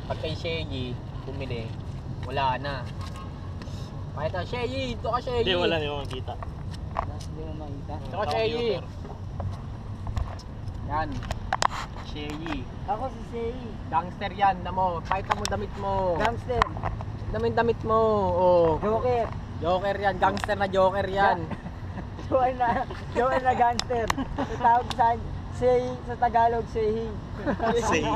Pag kay Shaggy, bumili, wala na. Pakita, Shaggy, ito ka Shaggy. Hindi, wala na yung makikita. Hindi mo makita. Ito ka Shaggy. Yan. Shaggy. Ako si Sei. Gangster yan, mo. Pakita mo damit mo. Gangster. Damit mo. Oh. Joker. Joker yan, gangster na Joker yan. Joker na gangster. Sa tawag sa Sei, sa Tagalog, Sei. Say.